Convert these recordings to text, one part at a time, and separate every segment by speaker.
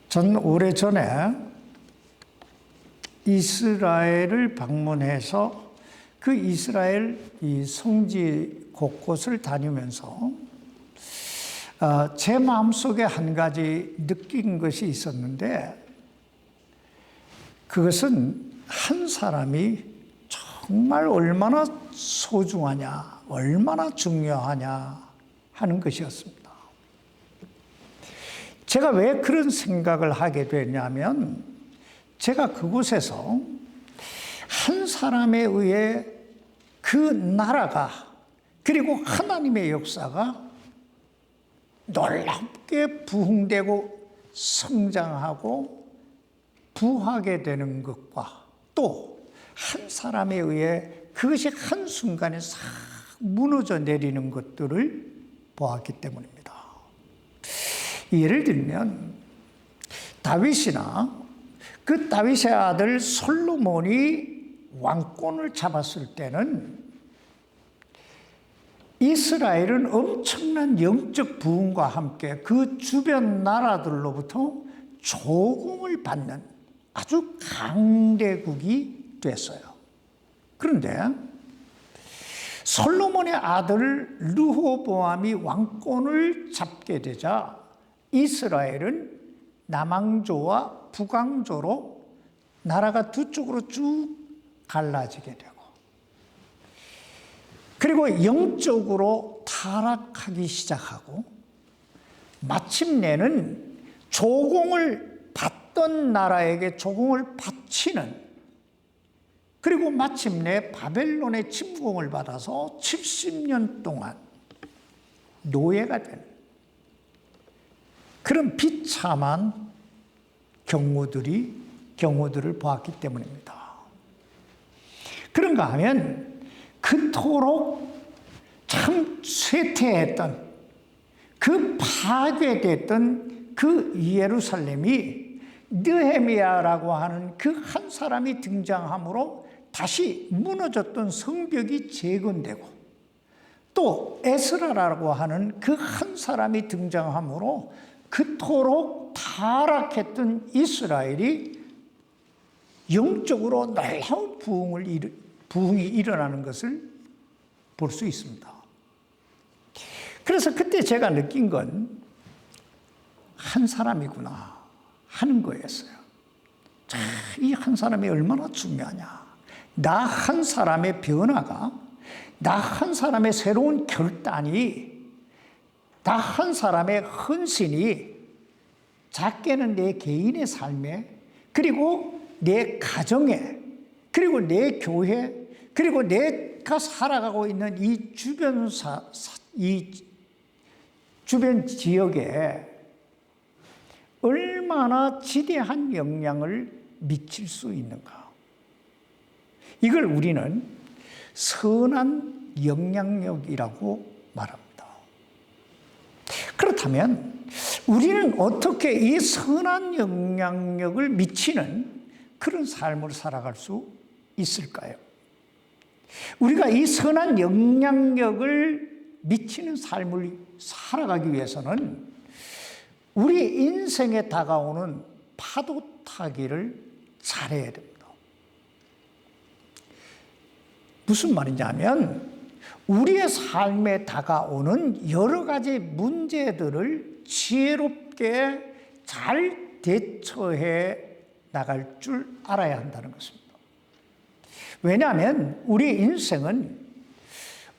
Speaker 1: 전 오래전에 이스라엘을 방문해서 그 이스라엘 이 성지 곳곳을 다니면서 제 마음속에 한 가지 느낀 것이 있었는데, 그것은 한 사람이 정말 얼마나 소중하냐, 얼마나 중요하냐 하는 것이었습니다. 제가 왜 그런 생각을 하게 되냐면, 제가 그곳에서 한 사람에 의해 그 나라가, 그리고 하나님의 역사가 놀랍게 부흥되고 성장하고 부하게 되는 것과, 또 한 사람에 의해 그것이 한순간에 싹 무너져 내리는 것들을 보았기 때문입니다. 예를 들면 다윗이나 그 다윗의 아들 솔로몬이 왕권을 잡았을 때는 이스라엘은 엄청난 영적 부흥과 함께 그 주변 나라들로부터 조공을 받는 아주 강대국이 됐어요. 그런데 솔로몬의 아들 르호보암이 왕권을 잡게 되자 이스라엘은 남왕조와 북왕조로 나라가 두 쪽으로 쭉 갈라지게 되고, 그리고 영적으로 타락하기 시작하고, 마침내는 조공을 받던 나라에게 조공을 바치는, 그리고 마침내 바벨론의 침공을 받아서 70년 동안 노예가 되는 그런 비참한 경우들을 보았기 때문입니다. 그런가 하면 그토록 참 쇠퇴했던, 그 파괴됐던 그 예루살렘이 느헤미야라고 하는 그 한 사람이 등장함으로 다시 무너졌던 성벽이 재건되고, 또 에스라라고 하는 그 한 사람이 등장함으로 그토록 타락했던 이스라엘이 영적으로 놀라운 부흥이 일어나는 것을 볼 수 있습니다. 그래서 그때 제가 느낀 건 한 사람이구나 하는 거였어요. 이 한 사람이 얼마나 중요하냐. 나 한 사람의 변화가, 나 한 사람의 새로운 결단이, 나 한 사람의 헌신이 작게는 내 개인의 삶에, 그리고 내 가정에, 그리고 내 교회, 그리고 내가 살아가고 있는 이 주변 지역에 얼마나 지대한 영향을 미칠 수 있는가. 이걸 우리는 선한 영향력이라고 말합니다. 그렇다면 우리는 어떻게 이 선한 영향력을 미치는 그런 삶을 살아갈 수 있을까요? 우리가 이 선한 영향력을 미치는 삶을 살아가기 위해서는 우리 인생에 다가오는 파도 타기를 잘해야 됩니다. 무슨 말이냐면, 우리의 삶에 다가오는 여러 가지 문제들을 지혜롭게 잘 대처해 나갈 줄 알아야 한다는 것입니다. 왜냐하면 우리 인생은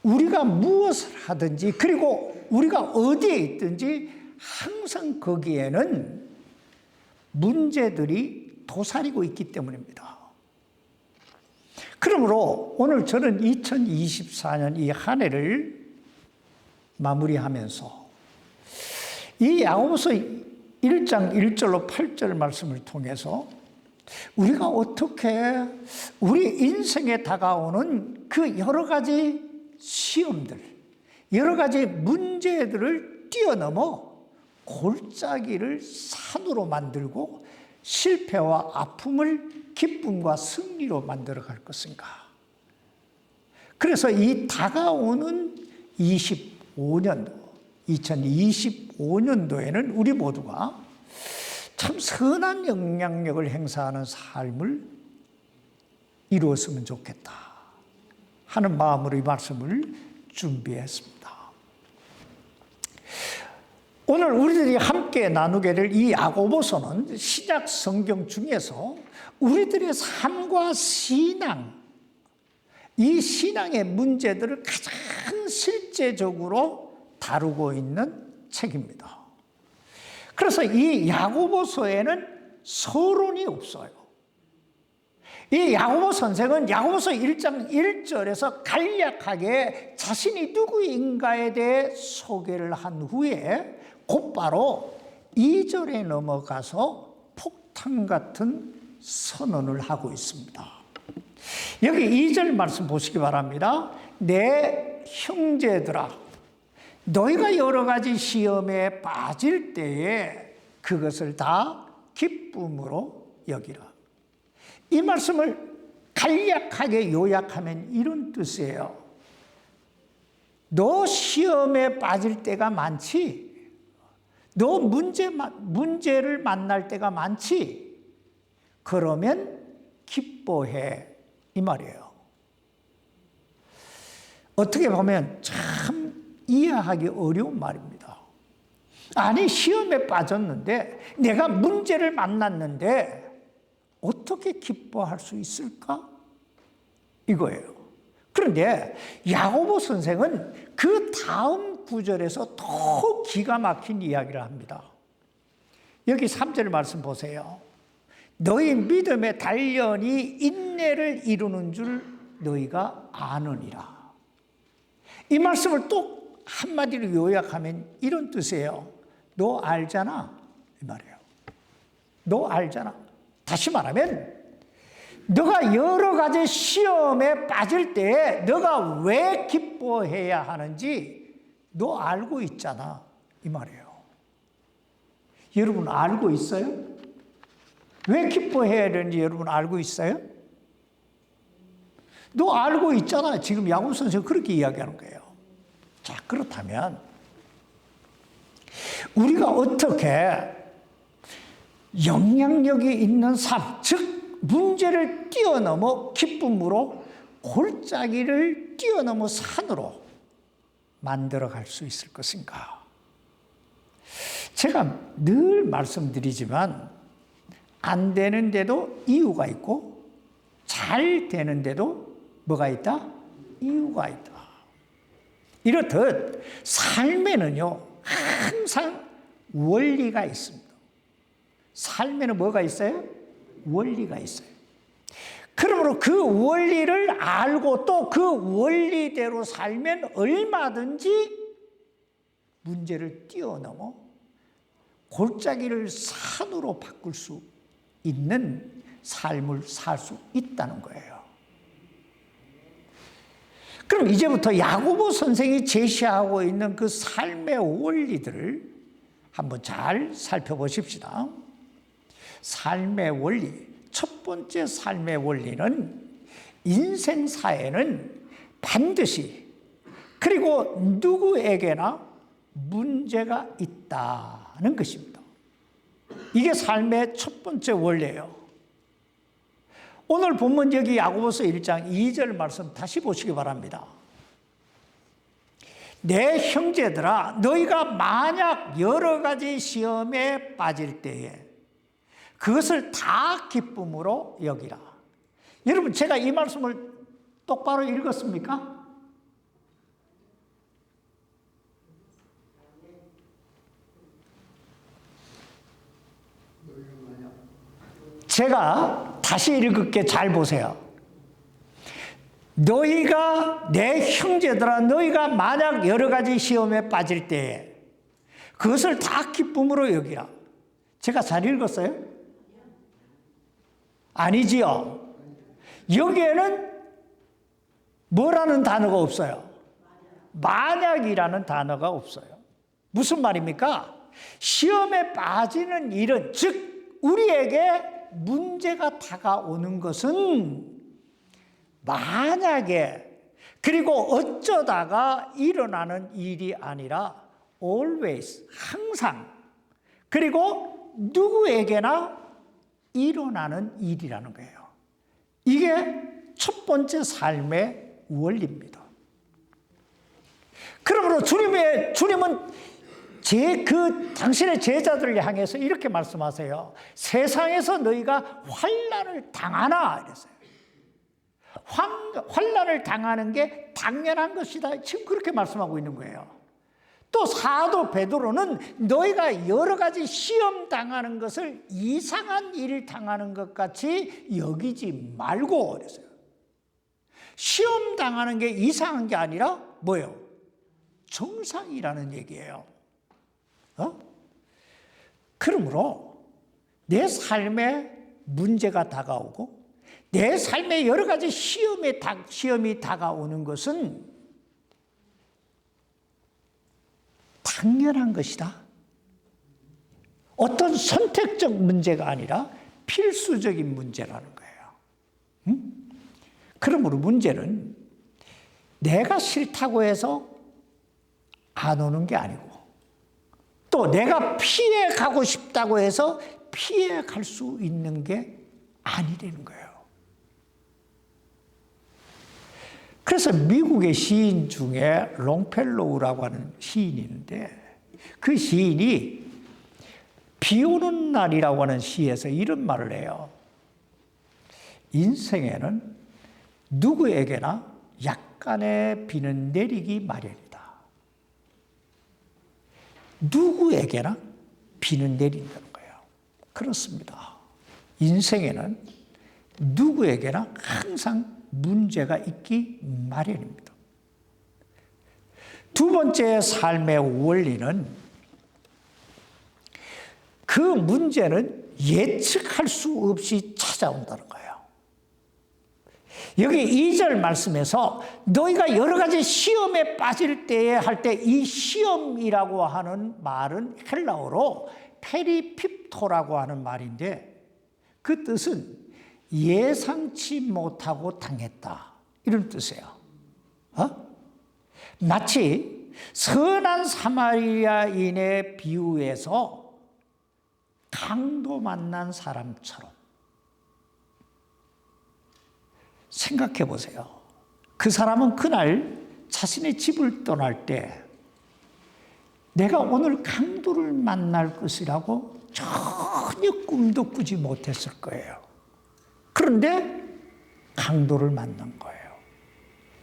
Speaker 1: 우리가 무엇을 하든지, 그리고 우리가 어디에 있든지 항상 거기에는 문제들이 도사리고 있기 때문입니다. 그러므로 오늘 저는 2024년 이 한 해를 마무리하면서 이 야고보서 1장 1절로 8절 말씀을 통해서 우리가 어떻게 우리 인생에 다가오는 그 여러 가지 시험들, 여러 가지 문제들을 뛰어넘어 골짜기를 산으로 만들고 실패와 아픔을 기쁨과 승리로 만들어갈 것인가. 그래서 이 다가오는 25년도, 2025년도에는 우리 모두가 참 선한 영향력을 행사하는 삶을 이루었으면 좋겠다 하는 마음으로 이 말씀을 준비했습니다. 오늘 우리들이 함께 나누게 될 이 야고보서는 신약 성경 중에서 우리들의 삶과 신앙, 이 신앙의 문제들을 가장 실제적으로 다루고 있는 책입니다. 그래서 이 야고보서에는 서론이 없어요. 이 야고보 선생은 야고보서 1장 1절에서 간략하게 자신이 누구인가에 대해 소개를 한 후에 곧바로 2절에 넘어가서 폭탄 같은 선언을 하고 있습니다. 여기 2절 말씀 보시기 바랍니다. 내 형제들아, 너희가 여러 가지 시험에 빠질 때에 그것을 다 기쁨으로 여기라. 이 말씀을 간략하게 요약하면 이런 뜻이에요. 너 시험에 빠질 때가 많지? 너 문제를 만날 때가 많지? 그러면 기뻐해. 이 말이에요. 어떻게 보면 참 이해하기 어려운 말입니다. 아니, 시험에 빠졌는데, 내가 문제를 만났는데 어떻게 기뻐할 수 있을까? 이거예요. 그런데 야고보 선생은 그 다음 구절에서 더 기가 막힌 이야기를 합니다. 여기 3절 말씀 보세요. 너희 믿음의 단련이 인내를 이루는 줄 너희가 아느니라. 이 말씀을 또 한마디로 요약하면 이런 뜻이에요. 너 알잖아. 이 말이에요. 너 알잖아. 다시 말하면 너가 여러 가지 시험에 빠질 때 너가 왜 기뻐해야 하는지 너 알고 있잖아. 이 말이에요. 여러분 알고 있어요? 왜 기뻐해야 되는지 여러분 알고 있어요? 너 알고 있잖아. 지금 야고보 선생은 그렇게 이야기하는 거예요. 자, 그렇다면 우리가 어떻게 영향력이 있는 삶, 즉 문제를 뛰어넘어 기쁨으로 골짜기를 뛰어넘어 산으로 만들어갈 수 있을 것인가? 제가 늘 말씀드리지만 안 되는데도 이유가 있고 잘 되는데도 뭐가 있다? 이유가 있다. 이렇듯 삶에는요 항상 원리가 있습니다. 삶에는 뭐가 있어요? 원리가 있어요. 그러므로 그 원리를 알고 또 그 원리대로 살면 얼마든지 문제를 뛰어넘어 골짜기를 산으로 바꿀 수 있는 삶을 살 수 있다는 거예요. 그럼 이제부터 야고보 선생이 제시하고 있는 그 삶의 원리들을 한번 잘 살펴보십시다. 삶의 원리, 첫 번째 삶의 원리는 인생사에는 반드시 그리고 누구에게나 문제가 있다는 것입니다. 이게 삶의 첫 번째 원리예요. 오늘 본문 여기 야고보서 1장 2절 말씀 다시 보시기 바랍니다. 내 형제들아, 너희가 만약 여러 가지 시험에 빠질 때에 그것을 다 기쁨으로 여기라. 여러분, 제가 이 말씀을 똑바로 읽었습니까? 제가 다시 읽을게. 잘 보세요. 너희가 내 형제들아, 너희가 만약 여러 가지 시험에 빠질 때에 그것을 다 기쁨으로 여기라. 제가 잘 읽었어요? 아니지요. 여기에는 뭐라는 단어가 없어요. 만약이라는 단어가 없어요. 무슨 말입니까? 시험에 빠지는 일은, 즉 우리에게 문제가 다가오는 것은 만약에 그리고 어쩌다가 일어나는 일이 아니라 always, 항상, 그리고 누구에게나 일어나는 일이라는 거예요. 이게 첫 번째 삶의 원리입니다. 그러므로 주님은 당신의 제자들을 향해서 이렇게 말씀하세요. 세상에서 너희가 환난을 당하나 이랬어요. 환난을 당하는 게 당연한 것이다. 지금 그렇게 말씀하고 있는 거예요. 또 사도 베드로는 너희가 여러 가지 시험 당하는 것을 이상한 일을 당하는 것 같이 여기지 말고 그랬어요. 시험 당하는 게 이상한 게 아니라 뭐예요? 정상이라는 얘기예요. 그러므로 내 삶에 문제가 다가오고 내 삶에 여러 가지 시험이 다가오는 것은 당연한 것이다. 어떤 선택적 문제가 아니라 필수적인 문제라는 거예요. 그러므로 문제는 내가 싫다고 해서 안 오는 게 아니고 또 내가 피해 가고 싶다고 해서 피해 갈 수 있는 게 아니라는 거예요. 그래서 미국의 시인 중에 롱펠로우라고 하는 시인이 있는데 그 시인이 비 오는 날이라고 하는 시에서 이런 말을 해요. 인생에는 누구에게나 약간의 비는 내리기 마련이다. 누구에게나 비는 내린다는 거예요. 그렇습니다. 인생에는 누구에게나 항상 문제가 있기 마련입니다. 두 번째 삶의 원리는 그 문제는 예측할 수 없이 찾아온다는 거예요. 여기 2절 말씀에서 너희가 여러 가지 시험에 빠질 때에 할 때 이 시험이라고 하는 말은 헬라어로 페리핍토라고 하는 말인데 그 뜻은 예상치 못하고 당했다. 이런 뜻이에요. 마치 선한 사마리아인의 비유에서 강도 만난 사람처럼 생각해 보세요. 그 사람은 그날 자신의 집을 떠날 때 내가 오늘 강도를 만날 것이라고 전혀 꿈도 꾸지 못했을 거예요. 그런데 강도를 만난 거예요.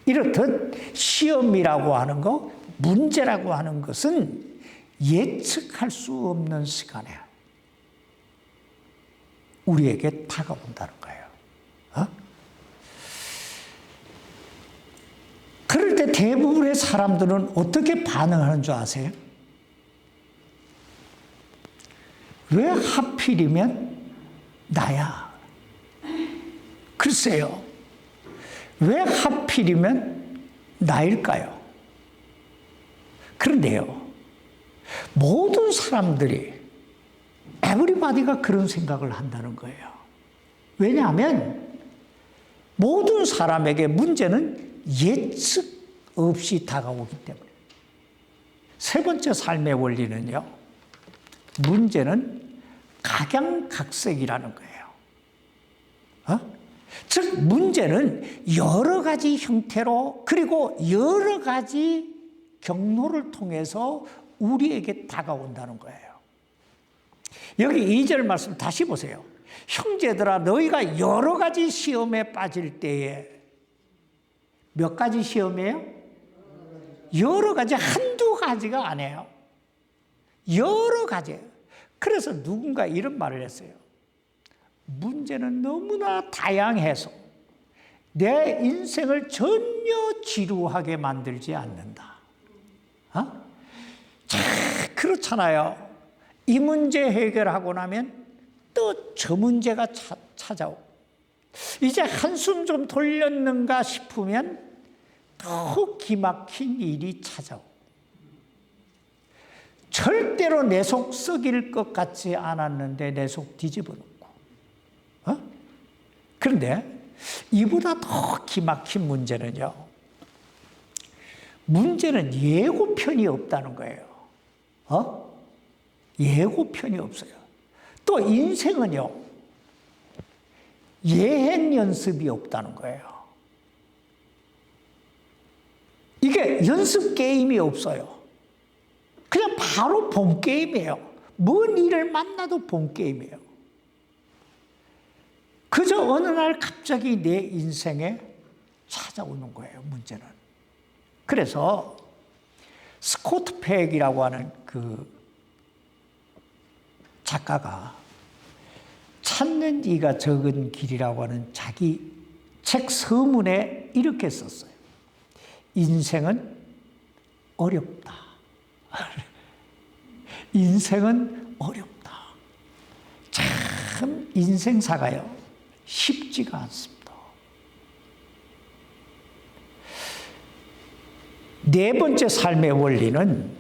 Speaker 1: 이렇듯 시험이라고 하는 것, 문제라고 하는 것은 예측할 수 없는 시간에 우리에게 다가온다는 거예요. 그럴 때 대부분의 사람들은 어떻게 반응하는 줄 아세요? 왜 하필이면 나야? 글쎄요. 왜 하필이면 나일까요? 그런데요. 모든 사람들이 에브리바디가 그런 생각을 한다는 거예요. 왜냐하면 모든 사람에게 문제는 예측 없이 다가오기 때문에. 세 번째 삶의 원리는요. 문제는 각양각색이라는 거예요. 즉 문제는 여러 가지 형태로 그리고 여러 가지 경로를 통해서 우리에게 다가온다는 거예요. 여기 2절 말씀 다시 보세요. 형제들아 너희가 여러 가지 시험에 빠질 때에 몇 가지 시험이에요? 여러 가지, 한두 가지가 아니에요. 여러 가지예요. 그래서 누군가 이런 말을 했어요. 문제는 너무나 다양해서 내 인생을 전혀 지루하게 만들지 않는다. 그렇잖아요. 이 문제 해결하고 나면 또 저 문제가 찾아오고 이제 한숨 좀 돌렸는가 싶으면 더 기막힌 일이 찾아오고 절대로 내 속 썩일 것 같지 않았는데 내 속 뒤집어 놓고 그런데 이보다 더 기막힌 문제는요. 문제는 예고편이 없다는 거예요. 예고편이 없어요. 또 인생은요, 예행 연습이 없다는 거예요. 이게 연습 게임이 없어요. 그냥 바로 본 게임이에요. 뭔 일을 만나도 본 게임이에요. 그저 어느 날 갑자기 내 인생에 찾아오는 거예요, 문제는. 그래서 스코트 팩이라고 하는 그 작가가 찾는 이가 적은 길이라고 하는 자기 책 서문에 이렇게 썼어요. 인생은 어렵다. 인생은 어렵다. 참 인생사가요, 쉽지가 않습니다. 네 번째 삶의 원리는,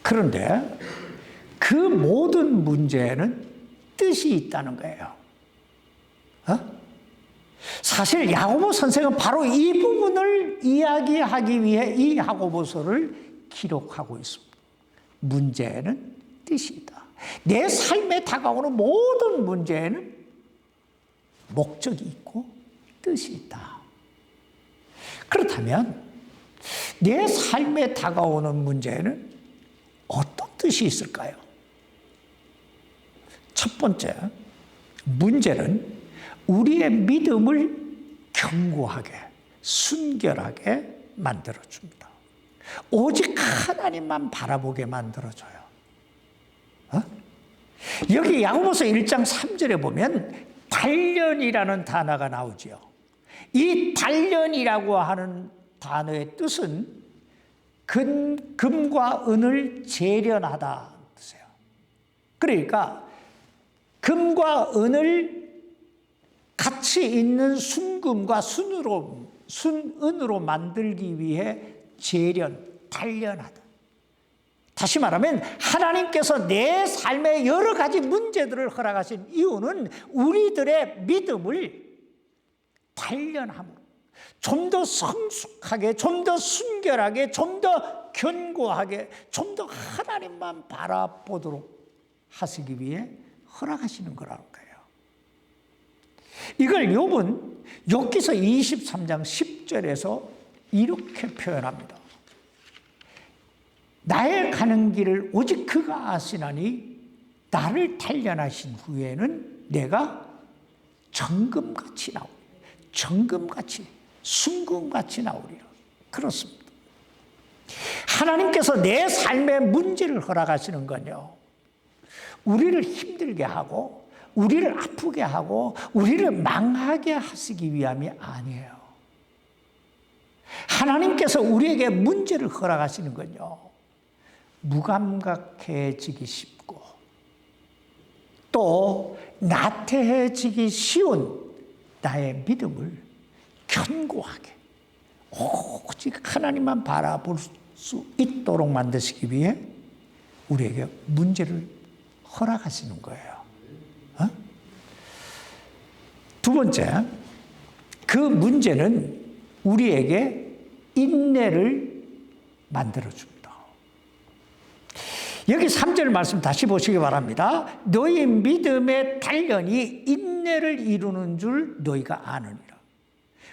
Speaker 1: 그런데 그 모든 문제에는 뜻이 있다는 거예요. 사실 야고보 선생은 바로 이 부분을 이야기하기 위해 이 야고보서를 기록하고 있습니다. 문제에는 뜻이 있다. 내 삶에 다가오는 모든 문제에는 목적이 있고 뜻이 있다. 그렇다면 내 삶에 다가오는 문제에는 어떤 뜻이 있을까요? 첫 번째, 문제는 우리의 믿음을 견고하게, 순결하게 만들어줍니다. 오직 하나님만 바라보게 만들어줘요. 여기 야고보서 1장 3절에 보면 단련이라는 단어가 나오죠. 이 단련이라고 하는 단어의 뜻은 금과 은을 재련하다 뜻이에요. 그러니까 금과 은을 가치 있는 순금과 순은으로 만들기 위해 재련, 단련하다. 다시 말하면 하나님께서 내 삶의 여러 가지 문제들을 허락하신 이유는 우리들의 믿음을 단련함으로 좀 더 성숙하게, 좀 더 순결하게, 좀 더 견고하게, 좀 더 하나님만 바라보도록 하시기 위해 허락하시는 거라는 거예요. 이걸 욥은 욥기서 23장 10절에서 이렇게 표현합니다. 나의 가는 길을 오직 그가 아시나니 나를 단련하신 후에는 내가 정금같이 나오리라. 정금같이, 순금같이 나오리라. 그렇습니다. 하나님께서 내 삶의 문제를 허락하시는 건요, 우리를 힘들게 하고 우리를 아프게 하고 우리를 망하게 하시기 위함이 아니에요. 하나님께서 우리에게 문제를 허락하시는 건요, 무감각해지기 쉽고 또 나태해지기 쉬운 나의 믿음을 견고하게 오직 하나님만 바라볼 수 있도록 만드시기 위해 우리에게 문제를 허락하시는 거예요. 두 번째, 그 문제는 우리에게 인내를 만들어줍니다. 여기 3절 말씀 다시 보시기 바랍니다. 너희 믿음의 단련이 인내를 이루는 줄 너희가 아느니라.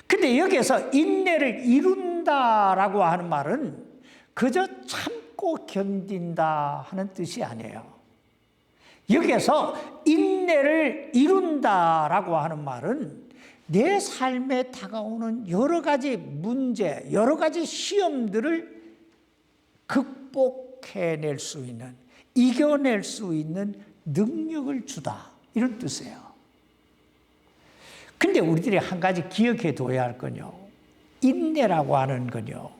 Speaker 1: 근데 여기에서 인내를 이룬다라고 하는 말은 그저 참고 견딘다 하는 뜻이 아니에요. 여기에서 인내를 이룬다라고 하는 말은 내 삶에 다가오는 여러 가지 문제, 여러 가지 시험들을 극복해낼 수 있는, 이겨낼 수 있는 능력을 주다, 이런 뜻이에요. 근데 우리들이 한 가지 기억해 둬야 할 건요, 인내라고 하는 건요,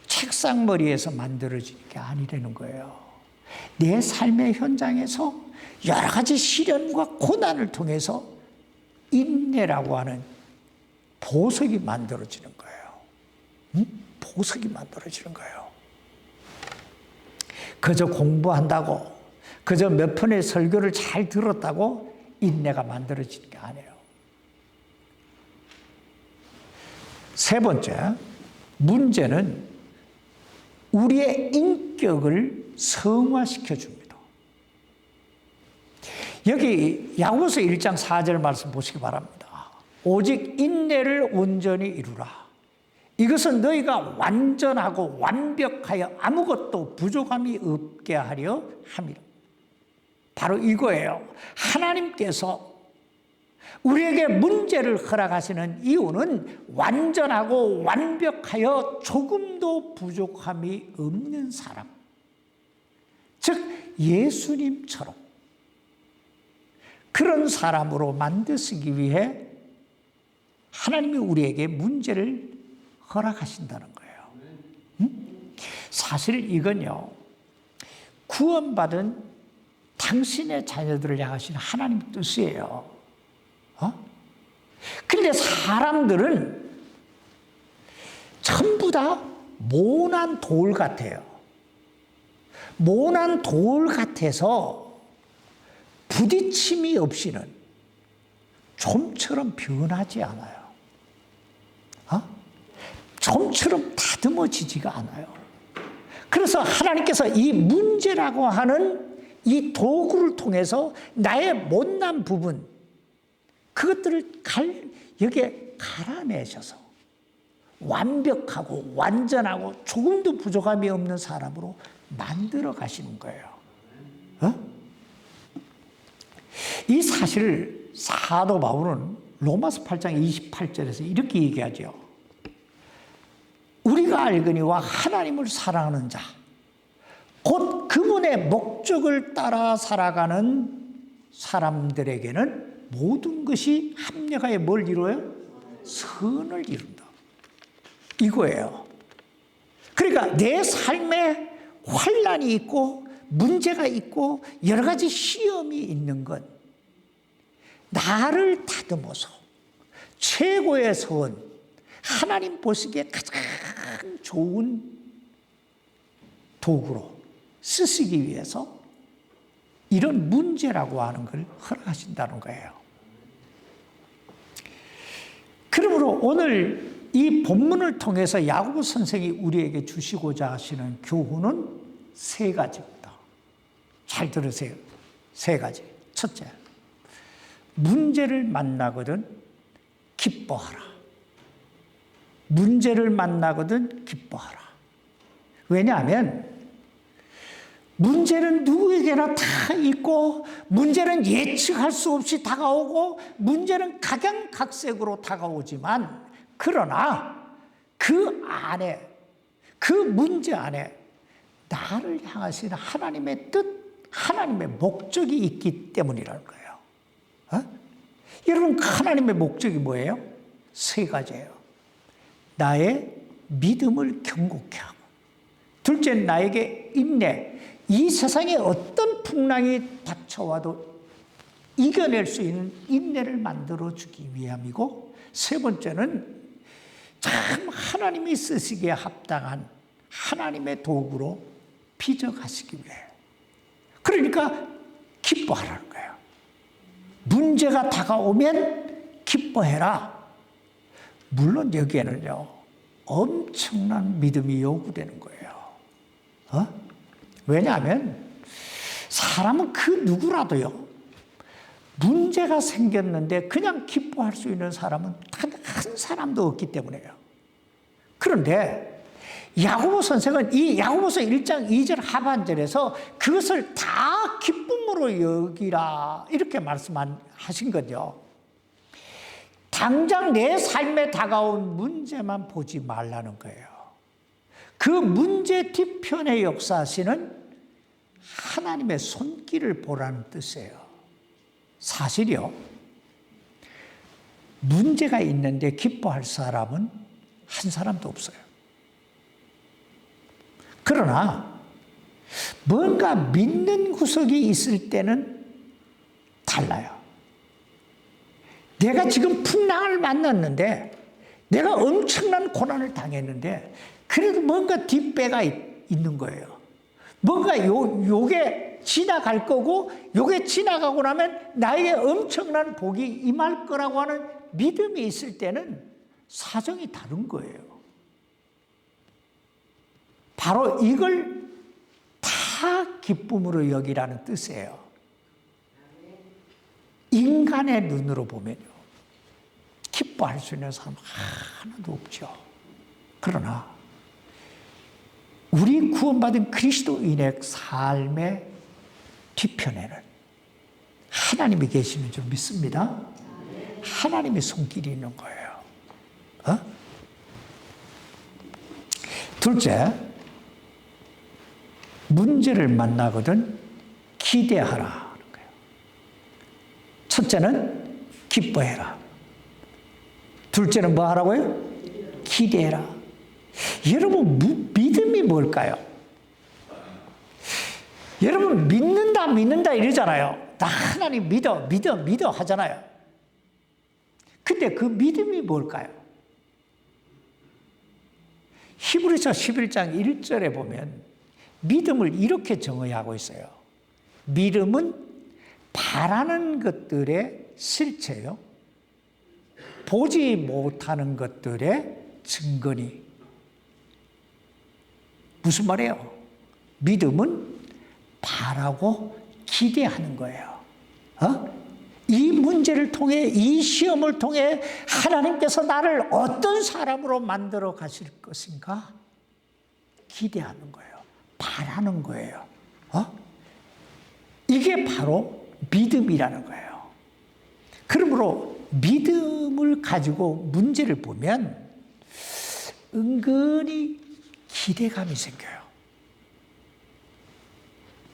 Speaker 1: 책상머리에서 만들어지는 게 아니라는 거예요. 내 삶의 현장에서 여러 가지 시련과 고난을 통해서 인내라고 하는 보석이 만들어지는 거예요. 보석이 만들어지는 거예요. 그저 공부한다고, 그저 몇 편의 설교를 잘 들었다고 인내가 만들어지는 게 아니에요. 세 번째, 문제는 우리의 인격을 성화시켜 줍니다. 여기 야고보서 1장 4절 말씀 보시기 바랍니다. 오직 인내를 온전히 이루라. 이것은 너희가 완전하고 완벽하여 아무것도 부족함이 없게 하려 함이라. 바로 이거예요. 하나님께서 우리에게 문제를 허락하시는 이유는 완전하고 완벽하여 조금도 부족함이 없는 사람, 즉 예수님처럼 그런 사람으로 만드시기 위해 하나님이 우리에게 문제를 허락하신다는 거예요. 사실 이건요, 구원받은 당신의 자녀들을 향하신 하나님 뜻이에요. 그런데 사람들은 전부 다 모난 돌 같아요. 모난 돌 같아서 부딪힘이 없이는 좀처럼 변하지 않아요. 좀처럼 다듬어지지가 않아요. 그래서 하나님께서 이 문제라고 하는 이 도구를 통해서 나의 못난 부분, 그것들을 여기에 갈아내셔서 완벽하고 완전하고 조금도 부족함이 없는 사람으로 만들어 가시는 거예요. 이 사실을 사도 바울은 로마서 8장 28절에서 이렇게 얘기하죠. 우리가 알거니와 하나님을 사랑하는 자, 곧 그분의 목적을 따라 살아가는 사람들에게는 모든 것이 합력하여 뭘 이루어요? 선을 이룬다. 이거예요. 그러니까 내 삶에 환난이 있고 문제가 있고 여러 가지 시험이 있는 건 나를 다듬어서 최고의 선, 하나님 보시기에 가장 좋은 도구로 쓰시기 위해서 이런 문제라고 하는 걸 허락하신다는 거예요. 그러므로 오늘 이 본문을 통해서 야고보 선생이 우리에게 주시고자 하시는 교훈은 세 가지입니다. 잘 들으세요. 세 가지. 첫째, 문제를 만나거든 기뻐하라. 문제를 만나거든 기뻐하라. 왜냐하면 문제는 누구에게나 다 있고, 문제는 예측할 수 없이 다가오고, 문제는 각양각색으로 다가오지만, 그러나 그 안에, 그 문제 안에 나를 향하시는 하나님의 뜻, 하나님의 목적이 있기 때문이라는 거예요. 여러분, 하나님의 목적이 뭐예요? 세 가지예요. 나의 믿음을 견고케 하고, 둘째는 나에게 인내, 이 세상에 어떤 풍랑이 닥쳐와도 이겨낼 수 있는 인내를 만들어주기 위함이고, 세 번째는 참 하나님이 쓰시기에 합당한 하나님의 도구로 빚어가시기 위해. 그러니까 기뻐하라는 거예요. 문제가 다가오면 기뻐해라. 물론 여기에는요, 엄청난 믿음이 요구되는 거예요. 왜냐하면 사람은 그 누구라도요, 문제가 생겼는데 그냥 기뻐할 수 있는 사람은 단 한 사람도 없기 때문에요. 그런데 야고보 선생은 이 야고보서 1장 2절 하반절에서 그것을 다 기쁨으로 여기라 이렇게 말씀하신 거죠. 당장 내 삶에 다가온 문제만 보지 말라는 거예요. 그 문제 뒤편에 역사하시는 하나님의 손길을 보라는 뜻이에요. 사실이요, 문제가 있는데 기뻐할 사람은 한 사람도 없어요. 그러나 뭔가 믿는 구석이 있을 때는 달라요. 내가 지금 풍랑을 만났는데, 내가 엄청난 고난을 당했는데, 그래도 뭔가 뒷배가 있는 거예요. 뭔가 요게 지나갈 거고, 요게 지나가고 나면 나에게 엄청난 복이 임할 거라고 하는 믿음이 있을 때는 사정이 다른 거예요. 바로 이걸 다 기쁨으로 여기라는 뜻이에요. 인간의 눈으로 보면요, 기뻐할 수 있는 사람 하나도 없죠. 그러나 우리 구원받은 그리스도인의 삶의 뒤편에는 하나님이 계시는 줄 믿습니다. 하나님의 손길이 있는 거예요. 둘째, 문제를 만나거든 기대하라 하는 거예요. 첫째는 기뻐해라. 둘째는 뭐 하라고요? 기대해라. 여러분, 믿음이 뭘까요? 여러분, 믿는다 이러잖아요. 나 하나님 믿어 하잖아요. 근데 그 믿음이 뭘까요? 히브리서 11장 1절에 보면 믿음을 이렇게 정의하고 있어요. 믿음은 바라는 것들의 실체요, 보지 못하는 것들의 증거니. 무슨 말이에요? 믿음은 바라고 기대하는 거예요. 이 문제를 통해, 이 시험을 통해 하나님께서 나를 어떤 사람으로 만들어 가실 것인가 기대하는 거예요. 바라는 거예요. 이게 바로 믿음이라는 거예요. 그러므로 믿음을 가지고 문제를 보면 은근히 기대감이 생겨요.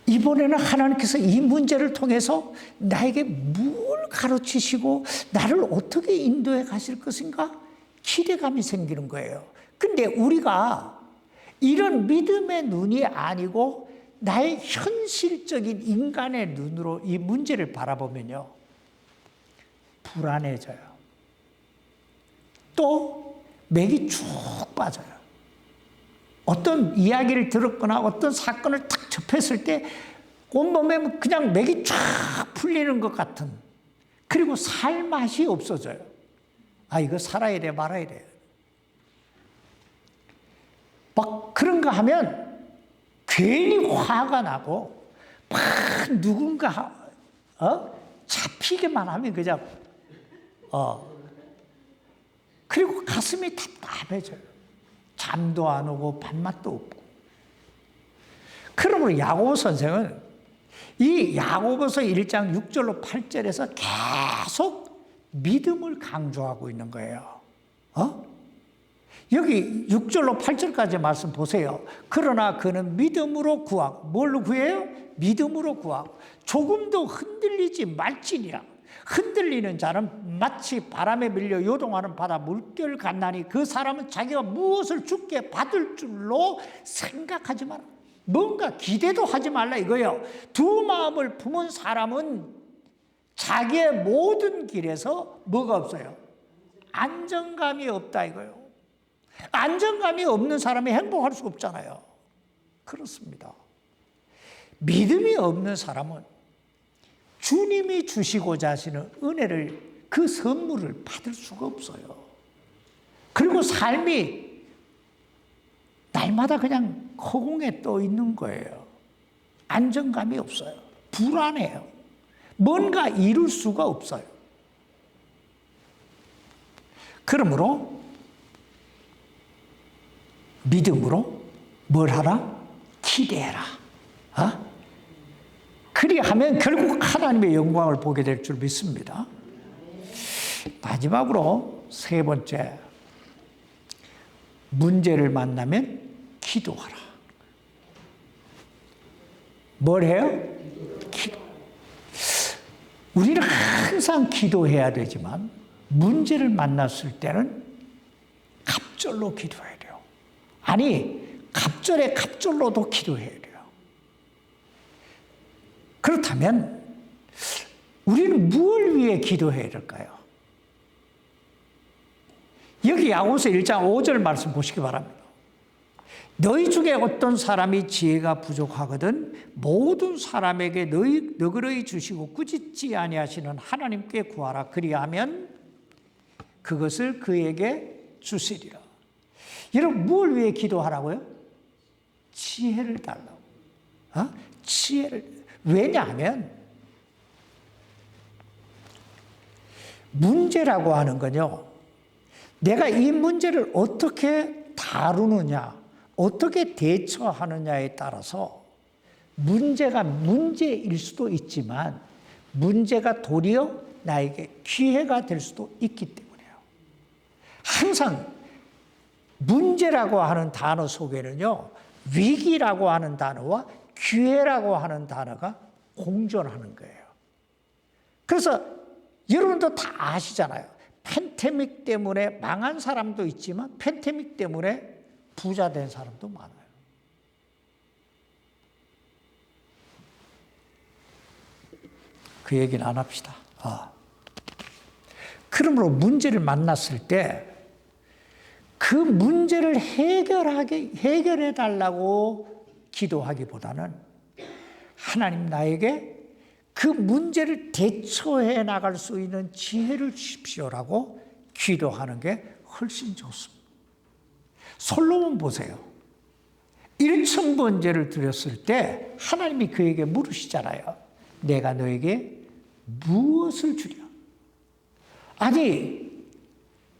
Speaker 1: 이번에는 하나님께서 이 문제를 통해서 나에게 뭘 가르치시고 나를 어떻게 인도해 가실 것인가 기대감이 생기는 거예요. 근데 우리가 이런 믿음의 눈이 아니고 나의 현실적인 인간의 눈으로 이 문제를 바라보면요, 불안해져요. 또 맥이 쭉 빠져요. 어떤 이야기를 들었거나 어떤 사건을 딱 접했을 때 온몸에 그냥 맥이 쫙 풀리는 것 같은, 그리고 살 맛이 없어져요. 이거 살아야 돼 말아야 돼. 막 그런가 하면 괜히 화가 나고 막 누군가 잡히기만 하면 그냥 그리고 가슴이 답답해져요. 잠도 안 오고 밥맛도 없고. 그러므로 야고보 선생은 이 야고보서 1장 6절로 8절에서 계속 믿음을 강조하고 있는 거예요. 여기 6절로 8절까지 말씀 보세요. 그러나 그는 믿음으로 구하고, 뭘로 구해요? 믿음으로 구하고 조금도 흔들리지 말지니라. 흔들리는 자는 마치 바람에 밀려 요동하는 바다 물결 같나니 그 사람은 자기가 무엇을 주께 받을 줄로 생각하지 마라. 뭔가 기대도 하지 말라 이거예요. 두 마음을 품은 사람은 자기의 모든 길에서 뭐가 없어요? 안정감이 없다 이거예요. 안정감이 없는 사람이 행복할 수 없잖아요. 그렇습니다. 믿음이 없는 사람은 주님이 주시고자 하시는 은혜를, 그 선물을 받을 수가 없어요. 그리고 삶이 날마다 그냥 허공에 떠 있는 거예요. 안정감이 없어요. 불안해요. 뭔가 이룰 수가 없어요. 그러므로 믿음으로 뭘 하라? 기대해라. 그리하면 결국 하나님의 영광을 보게 될 줄 믿습니다. 마지막으로 세 번째, 문제를 만나면 기도하라. 뭘 해요? 기도. 우리는 항상 기도해야 되지만 문제를 만났을 때는 갑절로 기도해야 돼요. 아니, 갑절로도 기도해야 돼요. 그렇다면 우리는 무엇을 위해 기도해야 될까요? 여기 야고보서 1장 5절 말씀 보시기 바랍니다. 너희 중에 어떤 사람이 지혜가 부족하거든 모든 사람에게 너그러이 주시고 꾸짖지 아니하시는 하나님께 구하라. 그리하면 그것을 그에게 주시리라. 여러분, 무엇을 위해 기도하라고요? 지혜를 달라고. 지혜를. 왜냐하면 문제라고 하는 건요, 내가 이 문제를 어떻게 다루느냐, 어떻게 대처하느냐에 따라서 문제가 문제일 수도 있지만 문제가 도리어 나에게 기회가 될 수도 있기 때문에요. 항상 문제라고 하는 단어 속에는요, 위기라고 하는 단어와 기회라고 하는 단어가 공존하는 거예요. 그래서 여러분도 다 아시잖아요. 팬데믹 때문에 망한 사람도 있지만 팬데믹 때문에 부자 된 사람도 많아요. 그 얘기는 안 합시다. 그러므로 문제를 만났을 때 그 문제를 해결해 달라고 기도하기보다는 하나님 나에게 그 문제를 대처해 나갈 수 있는 지혜를 주십시오라고 기도하는 게 훨씬 좋습니다. 솔로몬 보세요. 1,000번제를 드렸을 때 하나님이 그에게 물으시잖아요. 내가 너에게 무엇을 주랴? 아니,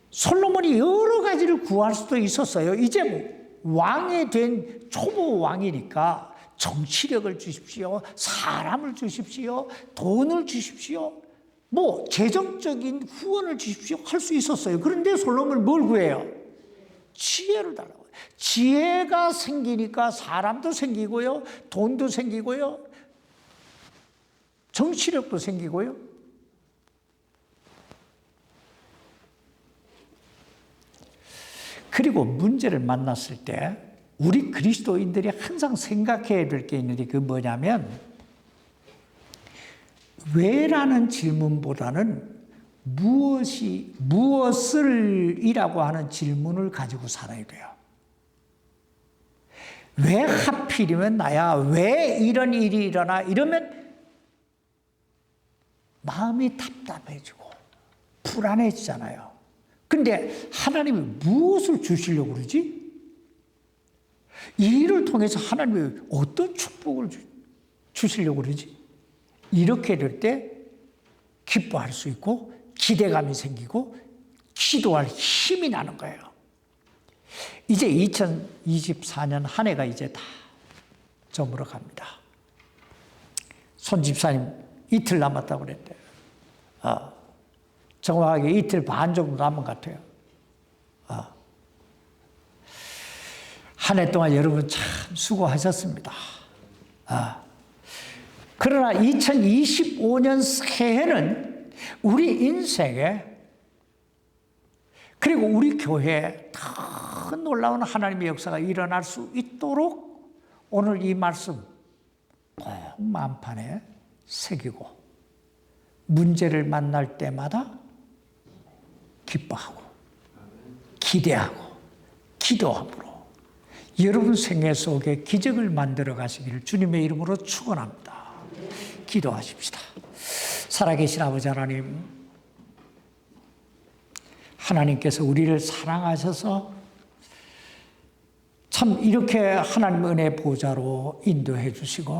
Speaker 1: 솔로몬이 여러 가지를 구할 수도 있었어요. 이제 왕이 된 초보 왕이니까 정치력을 주십시오. 사람을 주십시오. 돈을 주십시오. 재정적인 후원을 주십시오. 할 수 있었어요. 그런데 솔로몬은 뭘 구해요? 지혜를 달라고. 지혜가 생기니까 사람도 생기고요. 돈도 생기고요. 정치력도 생기고요. 그리고 문제를 만났을 때 우리 그리스도인들이 항상 생각해야 될 게 있는데 그게 뭐냐면 왜라는 질문보다는 무엇을 이라고 하는 질문을 가지고 살아야 돼요. 왜 하필이면 나야? 왜 이런 일이 일어나? 이러면 마음이 답답해지고 불안해지잖아요. 근데 하나님이 무엇을 주시려고 그러지? 이 일을 통해서 하나님이 어떤 축복을 주시려고 그러지? 이렇게 될 때 기뻐할 수 있고 기대감이 생기고 기도할 힘이 나는 거예요. 이제 2024년 한 해가 이제 다 저물어 갑니다. 손 집사님 이틀 남았다고 그랬대요. 정확하게 이틀 반 정도 남은 것 같아요. 한 해 동안 여러분 참 수고하셨습니다. 그러나 2025년 새해는 우리 인생에 그리고 우리 교회에 더 놀라운 하나님의 역사가 일어날 수 있도록 오늘 이 말씀 꼭 마음판에 새기고 문제를 만날 때마다 기뻐하고 기대하고 기도함으로 여러분 생애 속에 기적을 만들어 가시기를 주님의 이름으로 축원합니다. 기도하십시다. 살아계신 아버지 하나님, 하나님께서 우리를 사랑하셔서 참 이렇게 하나님 은혜 보좌로 인도해 주시고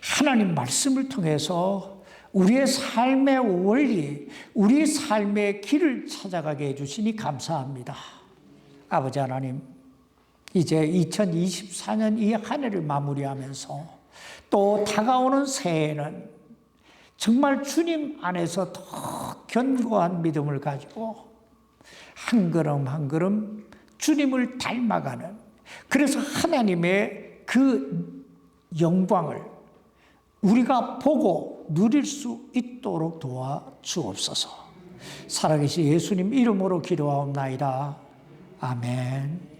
Speaker 1: 하나님 말씀을 통해서 우리의 삶의 원리, 우리 삶의 길을 찾아가게 해주시니 감사합니다. 아버지 하나님, 이제 2024년 이 한 해를 마무리하면서 또 다가오는 새해에는 정말 주님 안에서 더 견고한 믿음을 가지고 한 걸음 한 걸음 주님을 닮아가는, 그래서 하나님의 그 영광을 우리가 보고 누릴 수 있도록 도와주옵소서. 살아계신 예수님 이름으로 기도하옵나이다. 아멘.